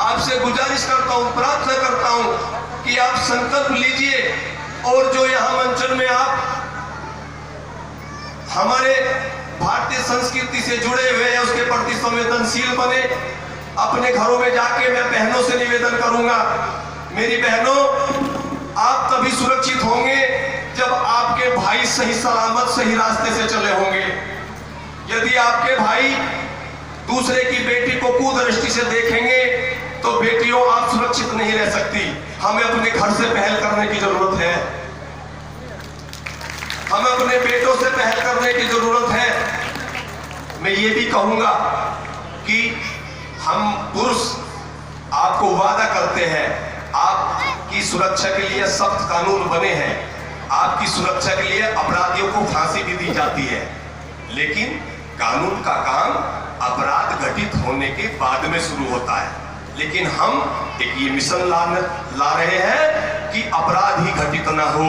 आपसे गुजारिश करता हूं, प्रार्थना करता हूं कि आप संकल्प लीजिए और जो यहाँ मंचन में आप हमारे भारतीय संस्कृति से जुड़े हुए हैं उसके प्रति संवेदनशील बने। अपने घरों में जाके मैं बहनों से निवेदन करूंगा, मेरी बहनों, आप तभी सुरक्षित होंगे जब आपके भाई सही सलामत सही रास्ते से चले होंगे। यदि आपके भाई दूसरे की बेटी को कुदृष्टि से देखेंगे तो बेटियों आप सुरक्षित नहीं रह सकती। हमें अपने घर से पहल करने की जरूरत है, हमें अपने बेटों से पहल करने की जरूरत है। मैं ये भी कहूंगा कि हम पुरुष आपको वादा करते हैं, आपकी सुरक्षा के लिए सख्त कानून बने हैं, आपकी सुरक्षा के लिए अपराधियों को फांसी भी दी जाती है, लेकिन कानून का काम अपराध घटित होने के बाद में शुरू होता है। लेकिन हम एक ये मिशन ला रहे हैं कि अपराध ही घटित ना हो,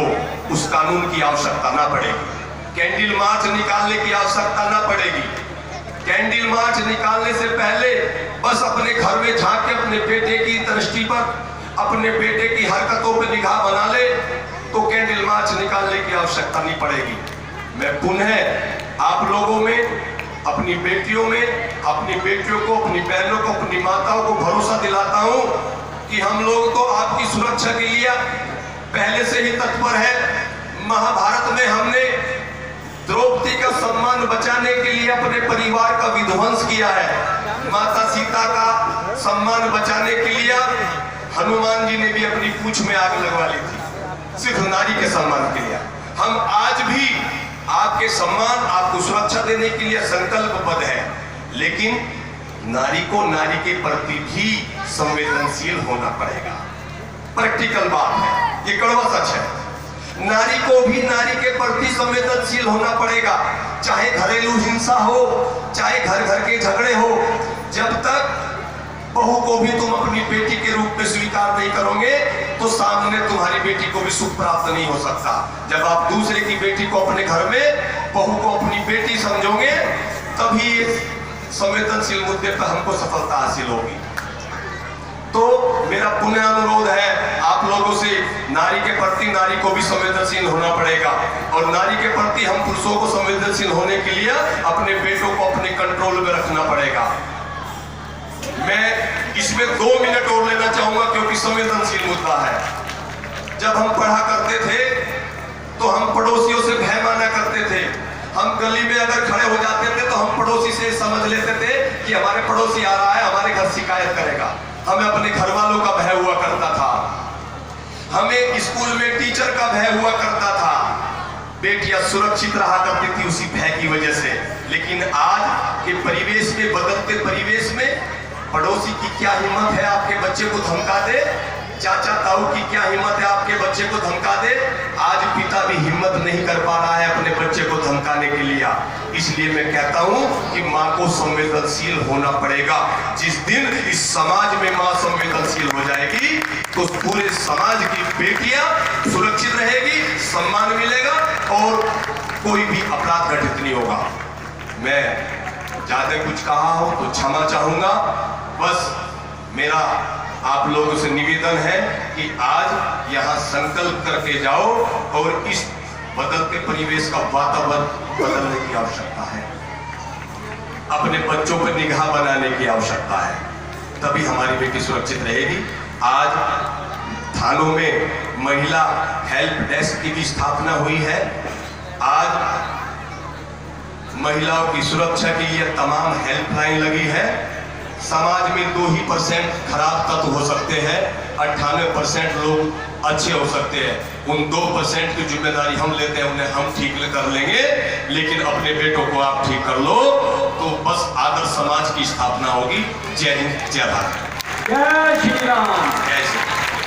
उस कानून की आवश्यकता ना पड़ेगी। कैंडल मार्च निकालने की आवश्यकता ना पड़ेगी। कैंडल मार्च निकालने से पहले बस अपने घर में झांक के अपने बेटे की दृष्टि पर, अपने बेटे की हरकतों पर निगाह बना ले तो कैंडल मार्च निकालने की आवश्यकता नहीं पड़ेगी। मैं पुनः आप लोगों में, अपनी बेटियों में, अपनी बेटियों को, अपनी बहनों को, अपनी माताओं को भरोसा दिलाता हूं कि हम लोग तो आपकी सुरक्षा के लिए पहले से ही तत्पर है। महाभारत में हमने द्रौपदी का सम्मान बचाने के लिए अपने परिवार का विध्वंस किया है। माता सीता का सम्मान बचाने के लिए हनुमान जी ने भी अपनी पूंछ में आग लगवा ली थी, सिर्फ नारी के सम्मान के लिए। हम आज भी आपके सम्मान, आपको सुरक्षा देने के लिए संकल्पबद्ध है, लेकिन नारी को नारी के प्रति भी संवेदनशील होना पड़ेगा। प्रैक्टिकल बात है, ये कड़वा सच है। नारी को भी नारी के प्रति संवेदनशील होना पड़ेगा, चाहे घरेलू हिंसा हो, चाहे घर घर के झगड़े हो। जब तक बहू को भी तुम अपनी बेटी के रूप में स्वीकार नहीं करोगे तो सामने तुम्हारी बेटी को भी सुख प्राप्त नहीं हो सकता। जब आप दूसरे की बेटी को अपने घर में, बहू को अपनी बेटी समझोगे, तभी संवेदनशील मुद्दे पर हमको सफलता हासिल होगी। तो मेरा पुनः अनुरोध है आप लोगों से, नारी के प्रति नारी को भी संवेदनशील होना पड़ेगा, और नारी के प्रति हम पुरुषों को संवेदनशील होने के लिए अपने बेटों को अपने कंट्रोल में रखना पड़ेगा। मैं इसमें 2 मिनट और लेना चाहूंगा क्योंकि संवेदनशील मुद्दा है। जब हम पढ़ा करते थे तो हम पड़ोसियों से भय माना करते थे। हम गली में अगर खड़े हो जाते थे तो हम पड़ोसी से समझ लेते थे कि हमारे पड़ोसी आ रहा है, हमारे घर शिकायत करेगा। हमें अपने घर वालों का भय हुआ करता था, हमें स्कूल में टीचर का भय हुआ करता था, बेटियां सुरक्षित रहा करती थी उसी भय की वजह से। लेकिन आज के परिवेश में, बदलते परिवेश में, पड़ोसी की क्या हिम्मत है आपके बच्चे को धमका दे, चाचा ताऊ की क्या हिम्मत है आपके बच्चे को धमका दे। आज पिता भी हिम्मत नहीं कर पा रहा है अपने बच्चे को धमकाने के लिए। इसलिए मैं कहता हूं कि मां को संवेदनशील होना पड़ेगा। जिस दिन इस समाज में मां संवेदनशील हो जाएगी तो पूरे समाज की बेटियां सुरक्षित रहेगी, सम्मान मिलेगा और कोई भी अपराध घटित नहीं होगा। मैं ज्यादा कुछ कहा हो तो क्षमा चाहूंगा। बस मेरा आप लोगों से निवेदन है कि आज यहाँ संकल्प करके जाओ और इस बदलते परिवेश का वातावरण बदलने की आवश्यकता है। अपने बच्चों पर निगाह बनाने की आवश्यकता है, तभी हमारी बेटी सुरक्षित रहेगी। आज थानों में महिला हेल्प डेस्क की भी स्थापना हुई है। आज महिलाओं की सुरक्षा के लिए तमाम हेल्पलाइन लगी है। समाज में 2% खराब तत्व हो सकते हैं, 98% लोग अच्छे हो सकते हैं। उन 2% की जिम्मेदारी हम लेते हैं, उन्हें हम ठीक कर लेंगे। लेकिन अपने बेटों को आप ठीक कर लो तो बस आदर्श समाज की स्थापना होगी। जय हिंद, जय भारत, जय श्री राम। जय श्री राम।